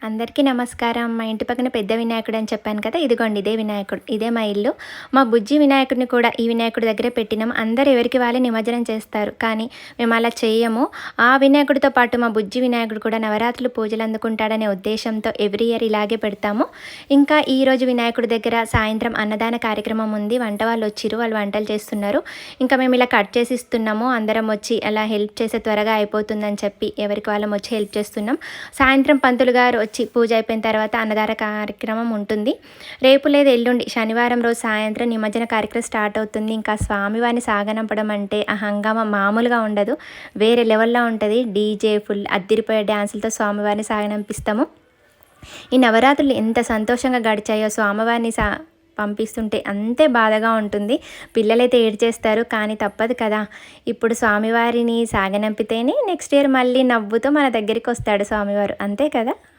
అందరికీ నమస్కారం. మా ఇంటి పక్కన పెద్ద వినాయకుడు అని చెప్పాను కదా! ఇదిగోండి ఇదే వినాయకుడు. ఇదే మా ఇల్లు. మా బుజ్జి వినాయకుడిని కూడా ఈ వినాయకుడి దగ్గరే పెట్టినాం. అందరూ ఎవరికి వాళ్ళే నిమజ్జనం చేస్తారు. కానీ మేము అలా చెయ్యము. ఆ వినాయకుడితో పాటు మా బుజ్జి వినాయకుడు కూడా నవరాత్రులు పూజలు అందుకుంటాడనే ఉద్దేశంతో ఎవ్రీ ఇయర్ ఇలాగే పెడతాము. ఇంకా ఈరోజు వినాయకుడి దగ్గర సాయంత్రం అన్నదాన కార్యక్రమం ఉంది. వంట వాళ్ళు వచ్చిర్రు. వాళ్ళు వంటలు చేస్తున్నారు. ఇంకా మేము ఇలా కట్ చేసి ఇస్తున్నాము. అందరం వచ్చి అలా హెల్ప్ చేస్తే త్వరగా అయిపోతుందని చెప్పి ఎవరికి వాళ్ళం వచ్చి హెల్ప్ చేస్తున్నాం. సాయంత్రం పంతులు గారు వచ్చి పూజ అయిపోయిన తర్వాత అన్నదాన కార్యక్రమం ఉంటుంది. రేపు లేదు ఎల్లుండి శనివారం రోజు సాయంత్రం నిమజ్జన కార్యక్రమం స్టార్ట్ అవుతుంది. ఇంకా స్వామివారిని సాగనంపడం అంటే ఆ హంగామా మామూలుగా ఉండదు. వేరే లెవెల్లో ఉంటుంది. డీజే ఫుల్ అద్దిరిపోయే డ్యాన్సులతో స్వామివారిని సాగనంపిస్తాము. ఈ నవరాత్రులు ఎంత సంతోషంగా గడిచాయో స్వామివారిని పంపిస్తుంటే అంతే బాధగా ఉంటుంది. పిల్లలైతే ఏడ్చేస్తారు, కానీ తప్పదు కదా. ఇప్పుడు స్వామివారిని సాగనంపితేనే నెక్స్ట్ ఇయర్ మళ్ళీ నవ్వుతూ మన దగ్గరికి వస్తాడు స్వామివారు, అంతే కదా.